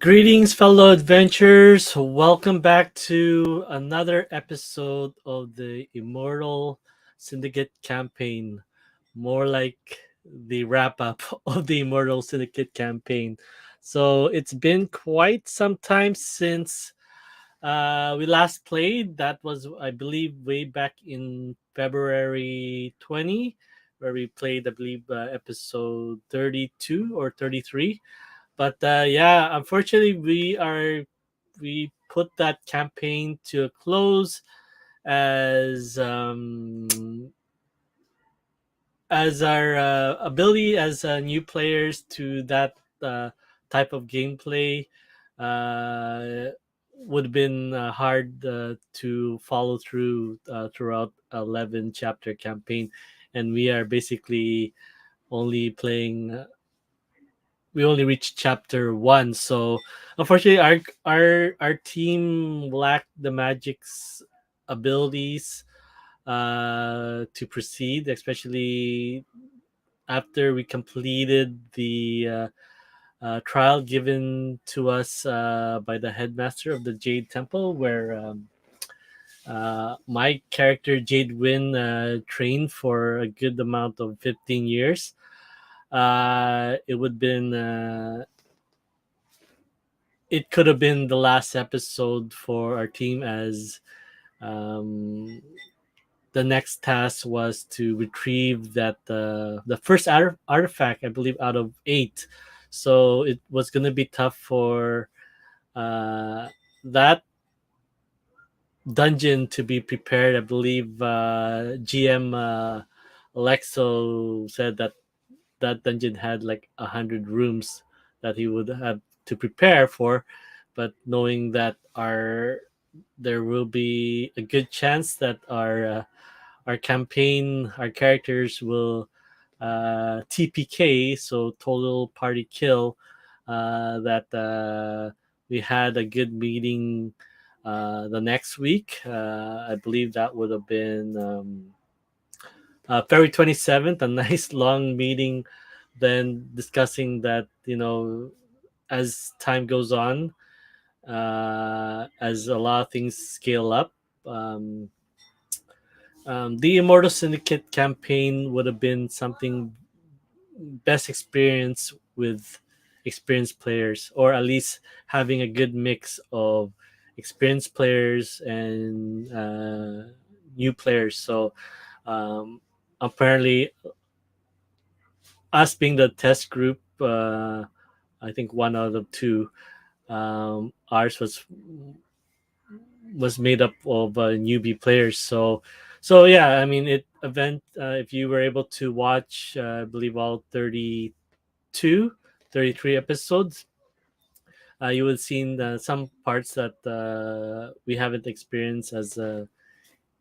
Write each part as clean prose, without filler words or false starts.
Greetings, fellow adventurers. Welcome back to another episode of the Immortal Syndicate campaign. More like the wrap up of the Immortal Syndicate campaign. So it's been quite some time since we last played. That was, I believe, way back in February 20, where we played, I believe, episode 32 or 33. But yeah, unfortunately, we put that campaign to a close as our ability as new players to that type of gameplay uh, would have been hard to follow through throughout 11 chapter campaign, and we are basically only playing we only reached chapter one. So unfortunately, our team lacked the magic's abilities to proceed, especially after we completed the trial given to us by the headmaster of the Jade Temple, where my character Jade Wind trained for a good amount of 15 years. It would been it could have been the last episode for our team, as um, the next task was to retrieve that the first artifact, I believe, out of 8. So it was going to be tough for that dungeon to be prepared. I believe GM Lexxo said that that dungeon had like 100 rooms that he would have to prepare for, but knowing that our there will be a good chance that our campaign, our characters will TPK, so total party kill. That we had a good meeting the next week. I believe that would have been February 27th, a nice long meeting. Then discussing that, as time goes on, as a lot of things scale up. Um, the Immortal Syndicate campaign would have been something best experience with experienced players, or at least having a good mix of experienced players and new players. So apparently, us being the test group, I think one out of two, ours was made up of newbie players. So yeah, I mean, it event if you were able to watch, I believe all 32, 33 episodes, you would have seen some parts that we haven't experienced as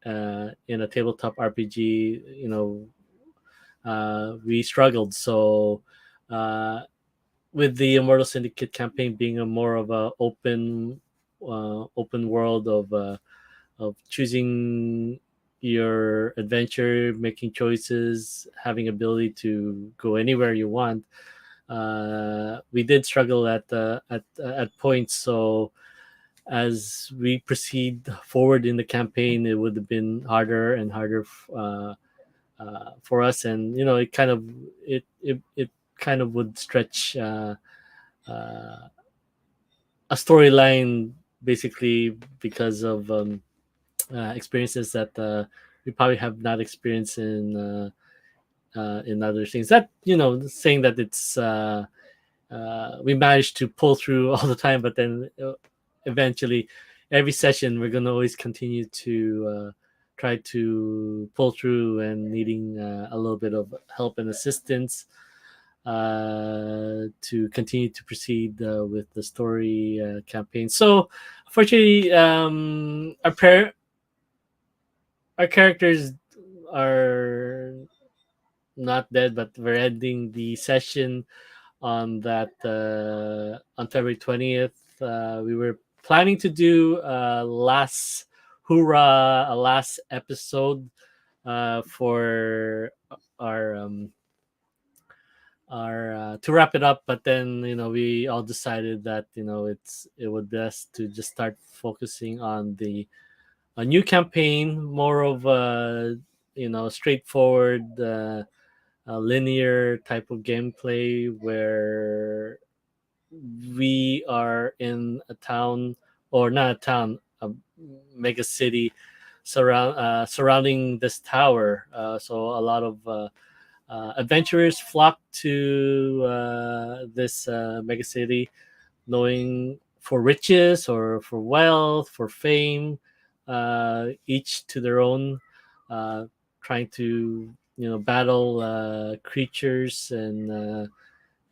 in a tabletop RPG. We struggled. So with the Immortal Syndicate campaign being a more of a open world of choosing your adventure, making choices, having ability to go anywhere you want. We did struggle at points. So as we proceed forward in the campaign, it would have been harder and harder for us, and it kind of would stretch uh, a storyline, basically because of experiences that we probably have not experienced in other things. That, saying that it's we managed to pull through all the time, but then eventually, every session we're gonna always continue to try to pull through and needing a little bit of help and assistance to continue to proceed with the story campaign. So, unfortunately, our characters are not dead, but we're ending the session on that on February 20th. We were planning to do a last episode for our to wrap it up. But then we all decided that it would best to just start focusing on the a new campaign, more of a straightforward, linear type of gameplay where we are in a town, or not a town, a mega city surrounding this tower. So a lot of adventurers flock to this mega city, knowing for riches or for wealth, for fame, each to their own, uh, trying to battle creatures and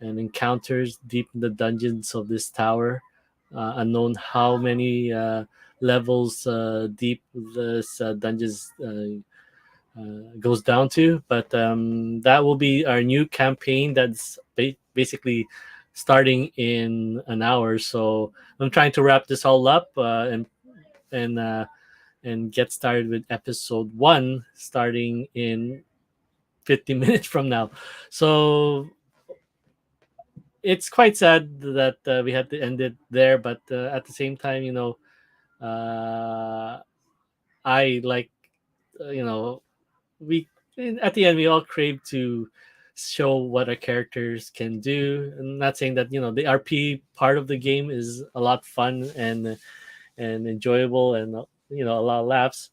encounters deep in the dungeons of this tower. Unknown how many levels deep this dungeons goes down to, but that will be our new campaign that's basically starting in an hour. So I'm trying to wrap this all up, and uh, and get started with episode one starting in 50 minutes from now. So it's quite sad that we had to end it there, but at the same time, uh, I like, you know, we at the end we all crave to show what our characters can do. I'm not saying that the RP part of the game is a lot fun and enjoyable, and a lot of laughs.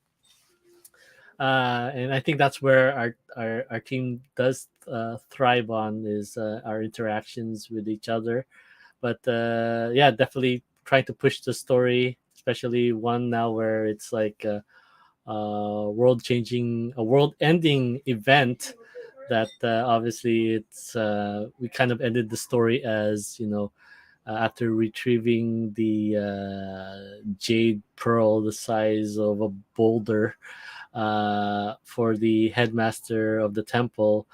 And I think that's where our team does thrive on, is our interactions with each other. But yeah, definitely trying to push the story, especially one now where it's like a world ending event that obviously it's we kind of ended the story as after retrieving the jade pearl the size of a boulder for the headmaster of the temple.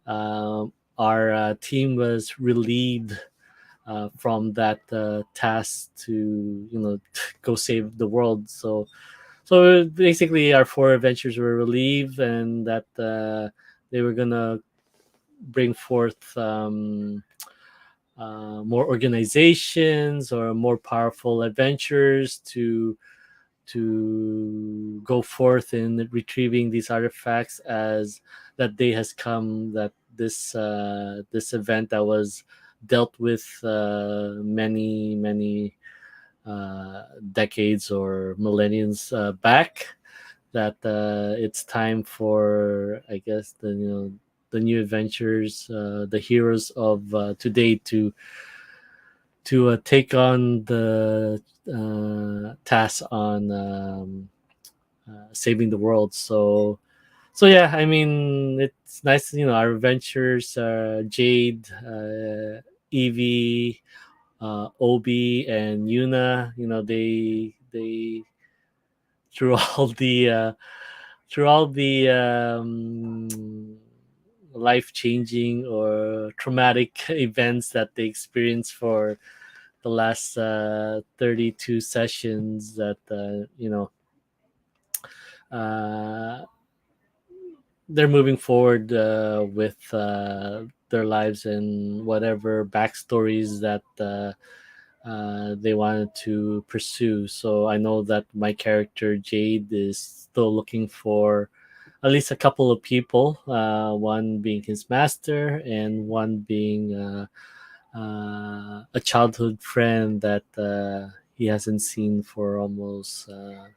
Our team was relieved from that task to go save the world. So basically, our four adventures were relieved, and that they were gonna bring forth more organizations or more powerful adventures to go forth in retrieving these artifacts, as that day has come, that this event that was dealt with many decades or millenniums back, that it's time for, I guess, the new adventures, the heroes of today to take on the task on saving the world. So yeah, I mean, it's nice, our adventures, Jade, Evie, Obi, and Yuna. They through all the life changing or traumatic events that they experienced for the last 32 sessions, that uh, they're moving forward with their lives and whatever backstories that they wanted to pursue. So I know that my character Jade is still looking for at least a couple of people, one being his master and one being a childhood friend that he hasn't seen for almost, I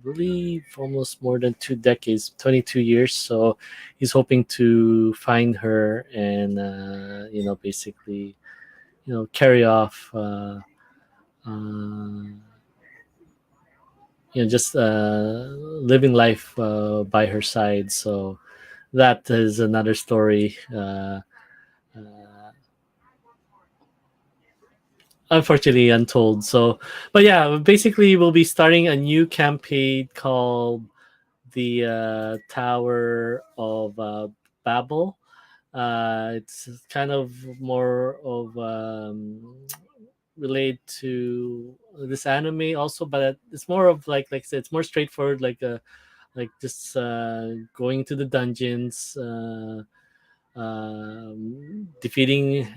believe, almost more than 2 decades, 22 years. So he's hoping to find her and, basically, carry off. Uh, just living life by her side. So that is another story. Uh, Unfortunately untold. So, but yeah, basically we'll be starting a new campaign called the Tower of Babel. It's kind of more of related to this anime also, but it's more of like I said, it's more straightforward, like just going to the dungeons, defeating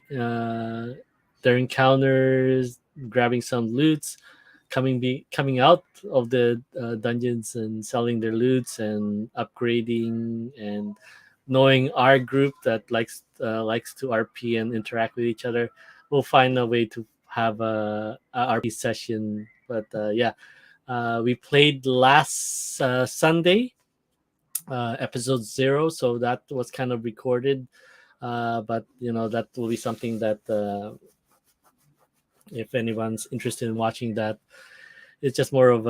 their encounters, grabbing some loots, coming out of the dungeons and selling their loots and upgrading, and knowing our group that likes to RP and interact with each other, we'll find a way to have a RP session. But yeah, we played last Sunday, episode 0, so that was kind of recorded. But that will be something that, if anyone's interested in watching that, it's just more of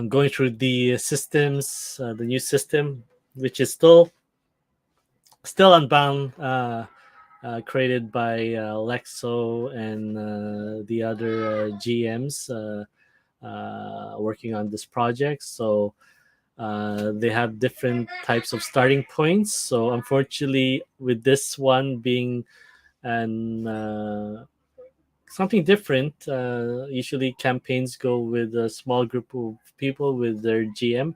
going through the systems, the new system, which is still Unbound, created by Lexxo and the other GMs working on this project. So they have different types of starting points. So unfortunately, with this one being an something different, usually campaigns go with a small group of people with their GM.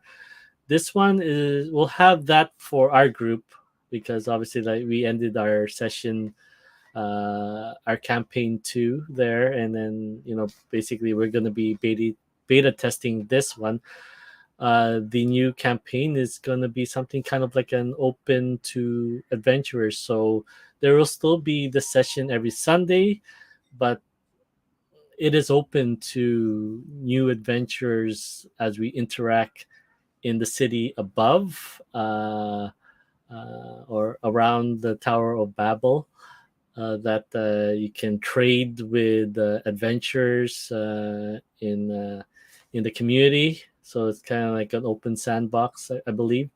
This one is we'll have that for our group, because obviously, like, we ended our session, our campaign 2 there, and then basically we're going to be beta testing this one. The new campaign is going to be something kind of like an open to adventurers, so there will still be the session every Sunday, but it is open to new adventurers as we interact in the city above, or around the Tower of Babel, that you can trade with adventures in the community. So it's kind of like an open sandbox, I believe.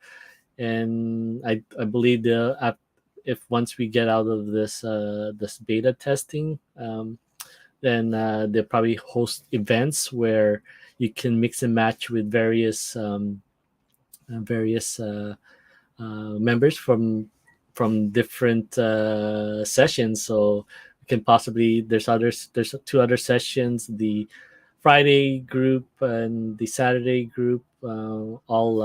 And I believe if once we get out of this beta testing, then they'll probably host events where you can mix and match with various members from different sessions. So we can possibly there's 2 other sessions: the Friday group and the Saturday group, all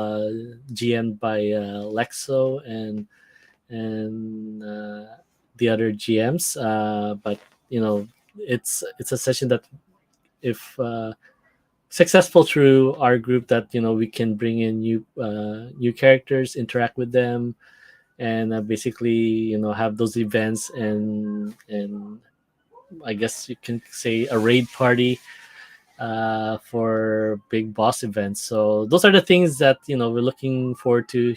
GM'd by Lexxo and the other GMs. But it's a session that, if successful through our group, that we can bring in new characters, interact with them, and basically have those events, and I guess you can say a raid party for big boss events. So those are the things that we're looking forward to.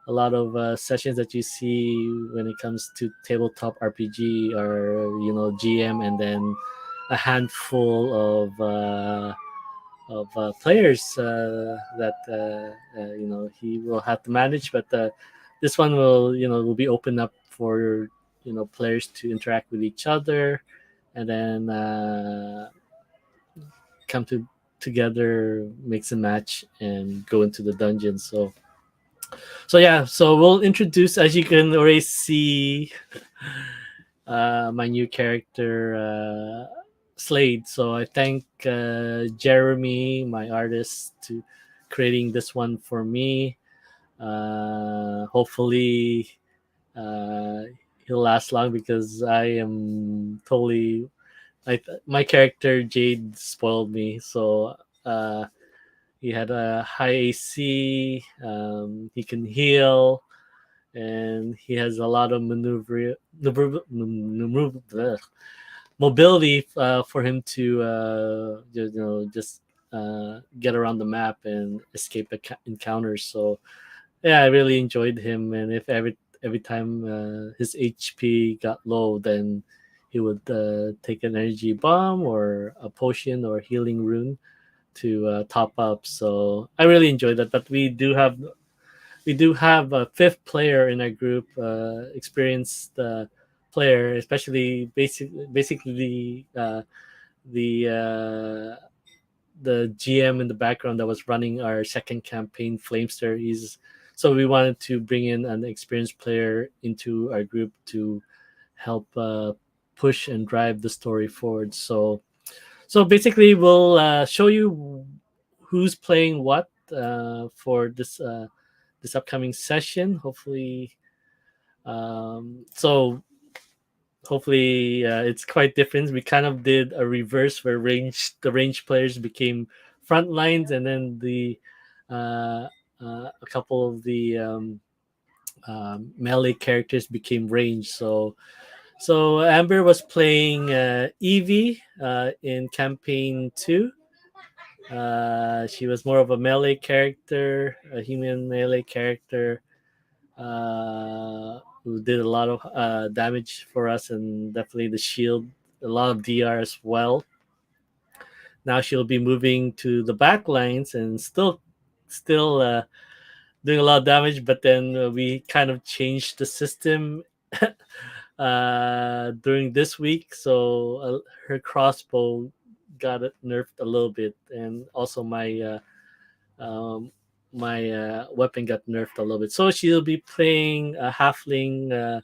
A lot of sessions that you see when it comes to tabletop RPG are GM, and then a handful of players that he will have to manage. But this one will be open up for players to interact with each other, and then come together, mix and match, and go into the dungeon. So yeah, so we'll introduce, as you can already see, my new character, Slade. So I thank Jeremy, my artist, to creating this one for me. Hopefully, uh, he'll last long, because I am totally. My character Jade spoiled me. So he had a high AC. He can heal, and he has a lot of mobility for him to just get around the map and escape encounters. So yeah, I really enjoyed him, and if every time his HP got low, then he would take an energy bomb or a potion or healing rune to top up. So I really enjoyed that. But we do have a fifth player in our group, experienced player, especially basically the GM in the background that was running our second campaign, Flamester. So we wanted to bring in an experienced player into our group to help push and drive the story forward. So basically, we'll show you who's playing what for this upcoming session. So hopefully it's quite different. We kind of did a reverse where the range players became front lines, and then the a couple of the melee characters became range. So Amber was playing Evie in campaign 2. She was more of a melee character, a human melee character, who did a lot of damage for us, and definitely the shield, a lot of DR as well. Now she'll be moving to the back lines and still doing a lot of damage, but then we kind of changed the system during this week, so her crossbow got it nerfed a little bit, and also um, my weapon got nerfed a little bit. So she'll be playing a halfling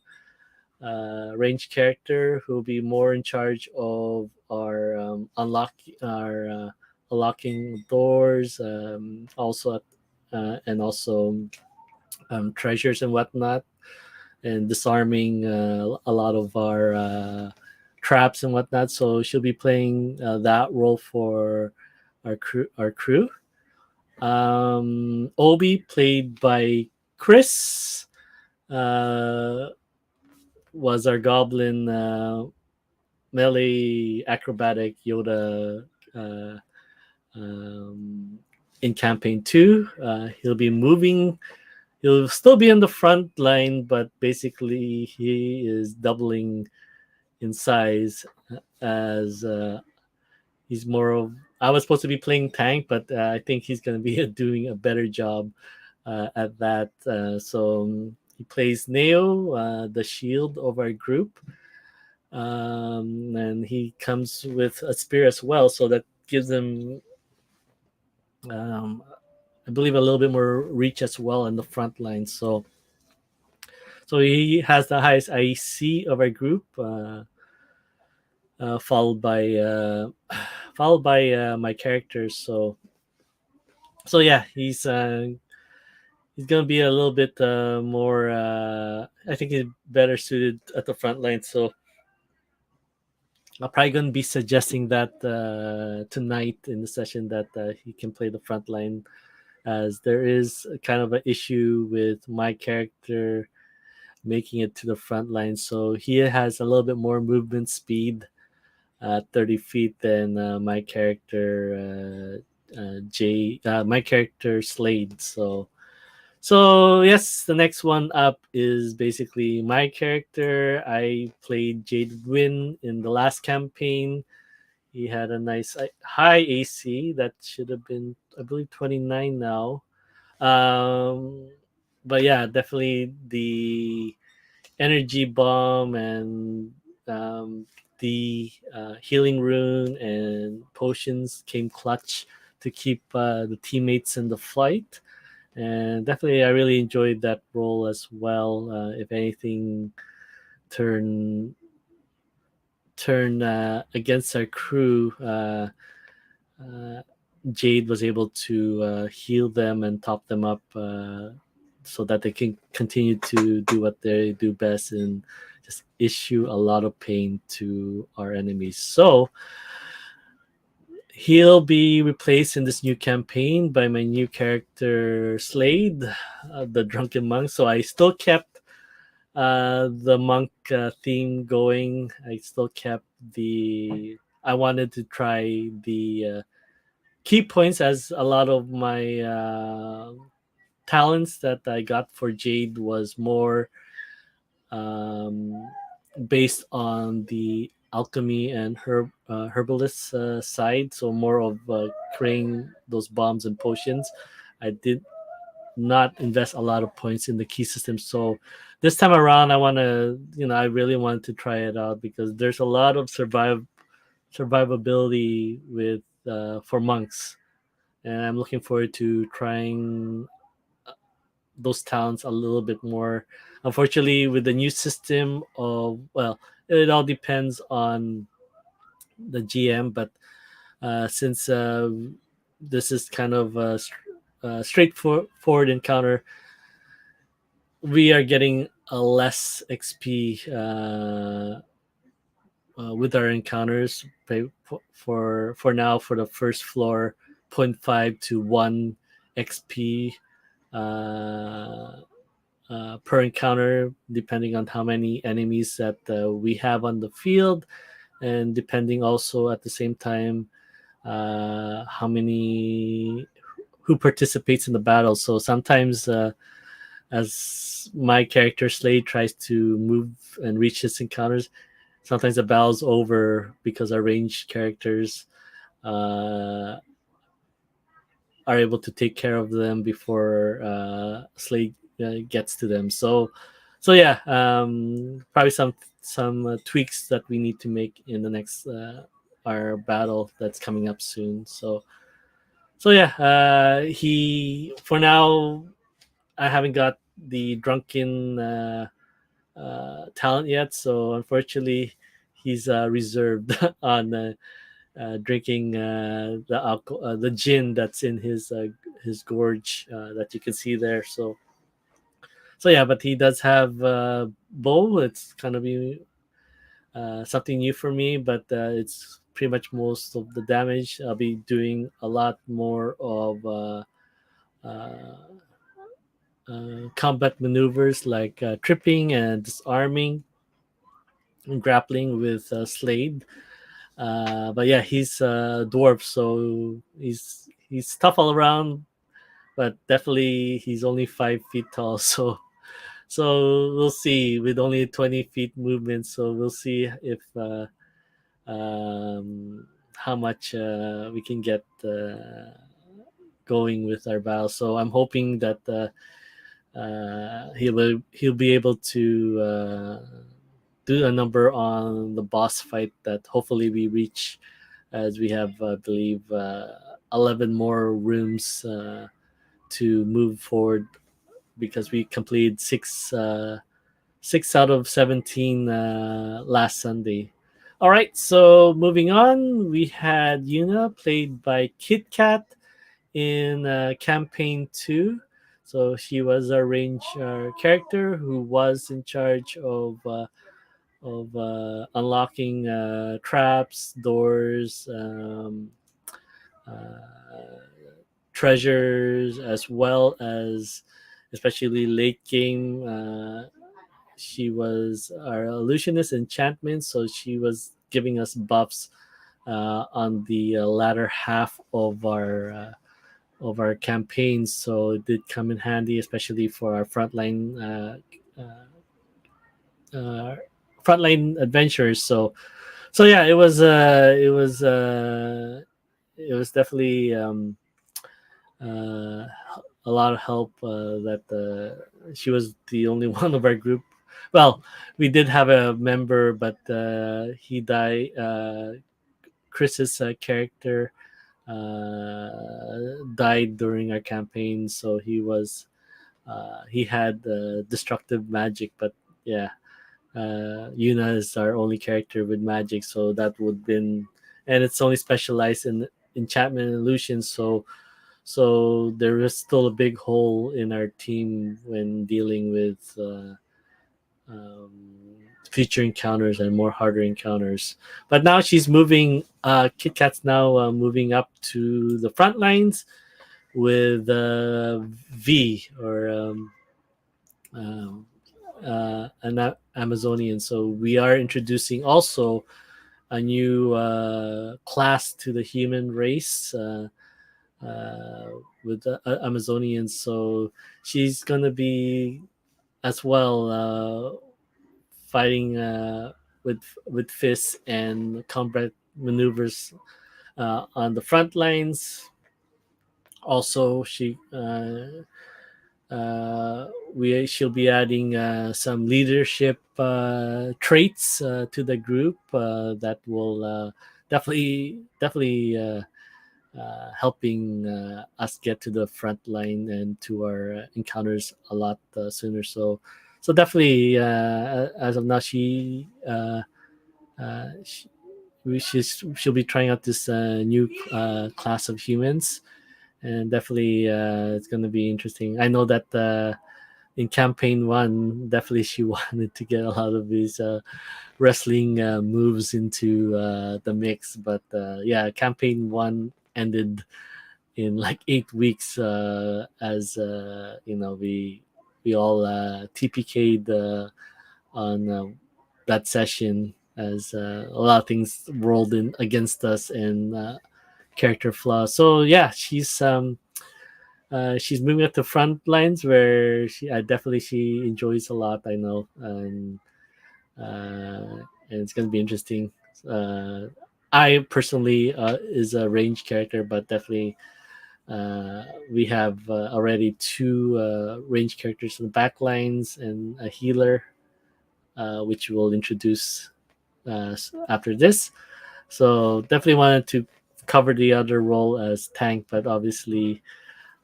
range character who will be more in charge of our unlocking doors, and also treasures and whatnot, and disarming a lot of our traps and whatnot. So she'll be playing that role for our crew. Obi, played by Chris, uh, was our goblin melee acrobatic Yoda uh, um, in campaign 2. He'll be moving. He'll still be in the front line, but basically he is doubling in size as he's more of. I was supposed to be playing tank, but I think he's going to be doing a better job at that. So he plays Neo, the shield of our group, and he comes with a spear as well, so that gives him, um, I believe, a little bit more reach as well in the front line. So he has the highest IC of our group, followed by my characters. So yeah, he's gonna be a little bit more. I think he's better suited at the front line. So I'm probably gonna be suggesting that tonight in the session that he can play the front line, as there is a kind of an issue with my character making it to the front line. So he has a little bit more movement speed at 30 feet than my character my character Slade. So yes, the next one up is basically my character. I played Jade Wind in the last campaign. He had a nice high AC that should have been, I believe, 29 now. Um, but yeah, definitely the energy bomb and the healing rune and potions came clutch to keep the teammates in the fight. And definitely, I really enjoyed that role as well. If anything, turn against our crew, uh, Jade was able to heal them and top them up, so that they can continue to do what they do best and just issue a lot of pain to our enemies. So he'll be replaced in this new campaign by my new character Slade, the drunken monk. So I still kept the monk theme going. I still kept the. I wanted to try the key points, as a lot of my talents that I got for Jade was more um, based on the alchemy and herbalist side, so more of creating those bombs and potions. I did not invest a lot of points in the key system, so this time around I really wanted to try it out, because there's a lot of survivability with for monks, and I'm looking forward to trying those talents a little bit more. Unfortunately, with the new system of, well, it all depends on the GM, but since this is kind of a straightforward encounter, we are getting a less XP with our encounters. For now, for the first floor, zero point 0.5 to 1 XP uh, per encounter, depending on how many enemies that we have on the field, and depending also at the same time how many who participates in the battle. So sometimes, as my character Slade tries to move and reach his encounters, sometimes the battle's over because our ranged characters uh, are able to take care of them before Slade gets to them. So yeah, probably some tweaks that we need to make in the next our battle that's coming up soon. So yeah, he for now I haven't got the drunken talent yet, so unfortunately he's reserved on drinking the gin that's in his gorge that you can see there. So yeah, but he does have bow. It's gonna be something new for me, but it's pretty much most of the damage. I'll be doing a lot more of uh, combat maneuvers like tripping and disarming and grappling with Slade. But yeah, he's a dwarf, so he's tough all around. But definitely, he's only 5 feet tall. So we'll see with only 20 feet movement. So we'll see if how much we can get going with our battle. So I'm hoping that he'll be able to do a number on the boss fight that hopefully we reach, as we have I believe 11 more rooms to move forward, because we completed 6 out of 17 last Sunday. All right, so moving on, we had Yuna, played by KitKat, in campaign 2. So she was a range character who was in charge of unlocking traps, doors, uh, treasures, as well as, especially late game, she was our illusionist enchantment, so she was giving us buffs on the latter half of our campaigns. So it did come in handy, especially for our uh, frontline adventures. So yeah, it was definitely uh, a lot of help that she was the only one of our group. Well, we did have a member, but he died. Chris's character died during our campaign, so he had destructive magic. But yeah, Yuna is our only character with magic, so that would been, and it's only specialized in enchantment and illusion. So there is still a big hole in our team when dealing with um, future encounters and more harder encounters. But now she's moving. KitKat's now moving up to the front lines with V, or um, an Amazonian. So we are introducing also a new class to the human race. Uh, with Amazonians, so she's gonna be as well fighting with fists and combat maneuvers on the front lines. Also, she'll be adding some leadership traits to the group that will definitely helping us get to the front line and to our encounters a lot sooner. So definitely, as of now, uh, she she'll be trying out this new class of humans, and definitely it's going to be interesting. I know that in campaign one, definitely she wanted to get a lot of these wrestling moves into the mix. But yeah, campaign one ended in like 8 weeks, as we all TPK'd on that session, as a lot of things rolled in against us, and character flaws. So yeah, she's moving up to front lines where she enjoys a lot. I know, and it's gonna be interesting. Uh, I personally is a range character, but definitely we have already two range characters in the back lines and a healer, which we'll introduce after this. So definitely wanted to cover the other role as tank, but obviously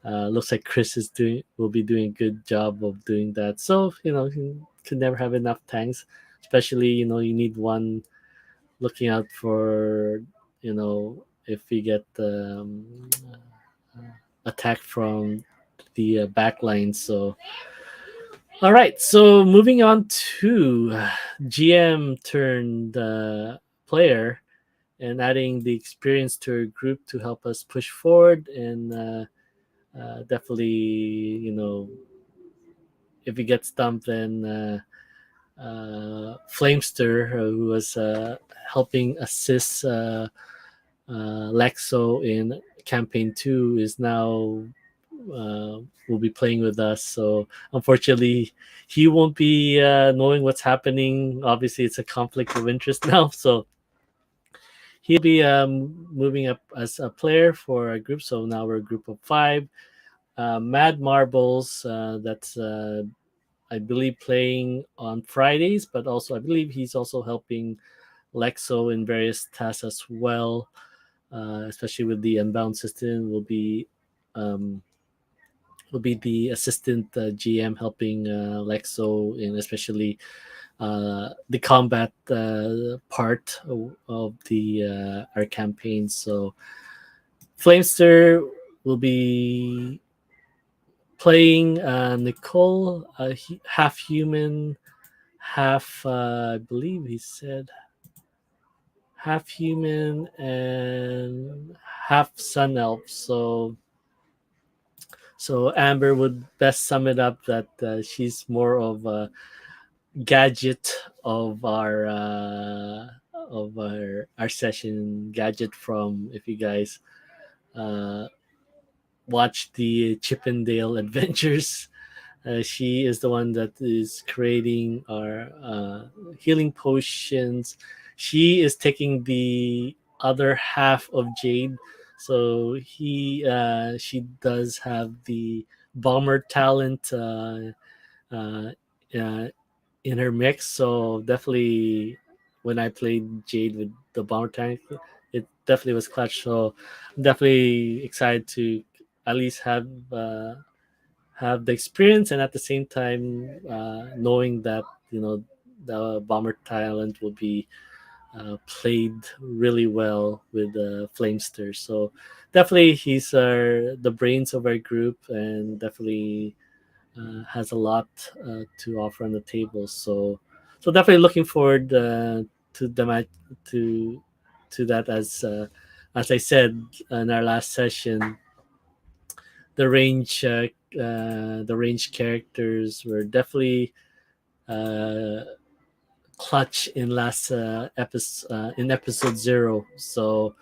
looks like Chris is doing will be doing a good job of doing that. So you can never have enough tanks, especially you need one looking out for if we get attacked from the back line. So all right, so moving on to GM turned player, and adding the experience to our group to help us push forward, and definitely if we get stumped, then Flamester, who was helping assist Lexxo in campaign 2, is now will be playing with us. So unfortunately, he won't be knowing what's happening. Obviously, it's a conflict of interest now. So he'll be moving up as a player for a group. So now we're a group of 5. Mad Marbles, that's I believe playing on Fridays, but also I believe he's also helping Lexxo in various tasks as well, especially with the Unbound system. Um, will be the assistant GM helping Lexxo in especially the combat part of the our campaign. So Flamester will be playing Nicole, half human, half I believe he said half human and half sun elf. So Amber would best sum it up that she's more of a gadget of our session gadget. From if you guys uh, watch the Chippendale Adventures, she is the one that is creating our healing potions. She is taking the other half of Jade. So she does have the bomber talent uh, uh, in her mix. So definitely, when I played Jade with the bomber tank, it definitely was clutch. So I'm definitely excited to at least have the experience, and at the same time knowing that the bomber talent will be played really well with Flamester. So definitely he's the brains of our group, and definitely has a lot to offer on the table. So definitely looking forward to the match to that. As I said in our last session, the range characters were definitely uh, clutch in last episode in episode 0. So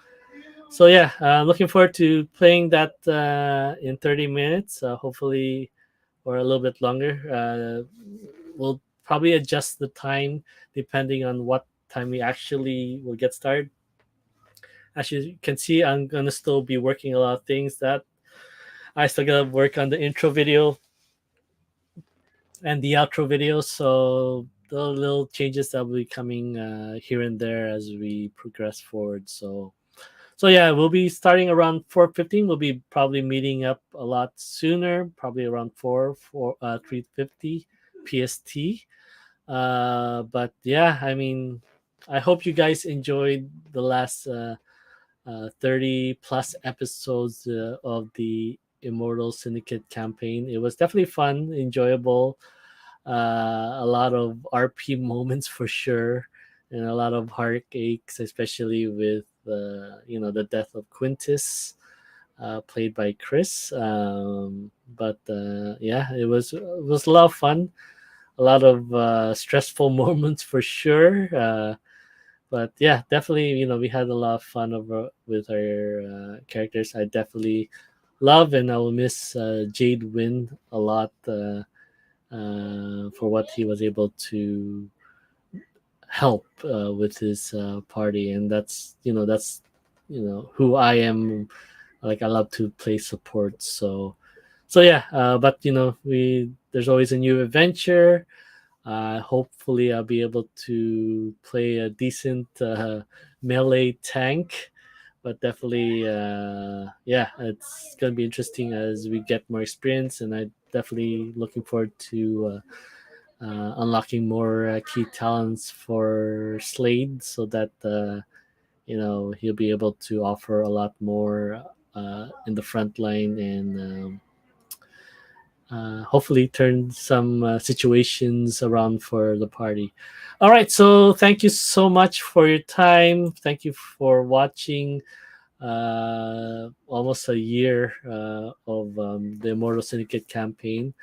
yeah, looking forward to playing that in 30 minutes, hopefully, or a little bit longer. We'll probably adjust the time depending on what time we actually will get started. As you can see, I'm gonna still be working a lot of things that I still gotta work on the intro video and the outro video. So the little changes that will be coming here and there as we progress forward. So yeah, we'll be starting around 4:15. We'll be probably meeting up a lot sooner, probably around 3:50 PST. But yeah, I mean, I hope you guys enjoyed the last 30 plus episodes of the Immortal Syndicate campaign. It was definitely fun, enjoyable, a lot of RP moments for sure, and a lot of heartaches, especially with the death of Quintus, played by Chris. But yeah, it was a lot of fun, a lot of stressful moments for sure. But yeah, definitely, we had a lot of fun with our characters. I definitely love and I will miss Jade Wind a lot, for what he was able to help with his party, and that's who I am. Like, I love to play support, so yeah. But we there's always a new adventure. Hopefully, I'll be able to play a decent melee tank. But definitely, yeah, it's gonna be interesting as we get more experience, and I definitely looking forward to unlocking more key talents for Slade, so that he'll be able to offer a lot more in the front line, and hopefully turn some situations around for the party. All right, so thank you so much for your time. Thank you for watching almost a year of the Immortal Syndicate campaign.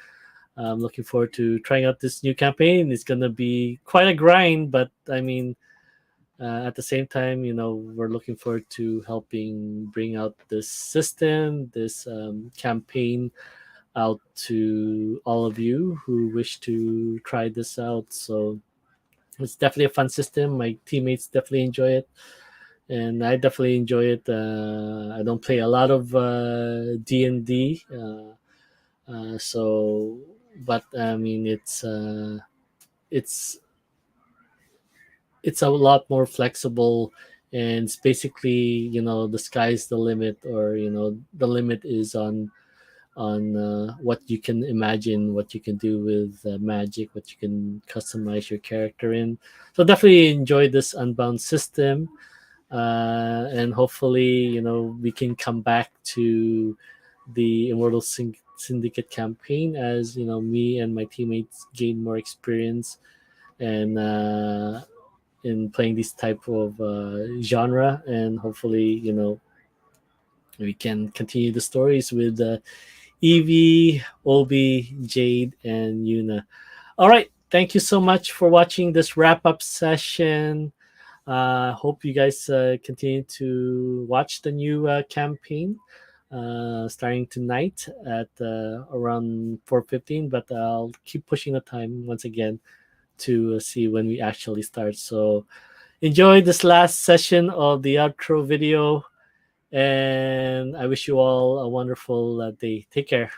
I'm looking forward to trying out this new campaign. It's gonna be quite a grind, but I mean, at the same time, we're looking forward to helping bring out this system, this campaign out to all of you who wish to try this out. So it's definitely a fun system. My teammates definitely enjoy it, and I definitely enjoy it. I don't play a lot of D&D, so but I mean, it's it's a lot more flexible, and it's basically, the sky's the limit, or the limit is on what you can imagine, what you can do with magic, what you can customize your character in. So definitely enjoy this Unbound system, and hopefully, we can come back to the Syndicate campaign as me and my teammates gain more experience, and in playing this type of genre, and hopefully, we can continue the stories with Evie, Obi, Jade, and Yuna. All right. Thank you so much for watching this wrap up session. Hope you guys continue to watch the new campaign starting tonight at around 4:15. But I'll keep pushing the time once again to see when we actually start. So enjoy this last session of the outro video, and I wish you all a wonderful day. Take care.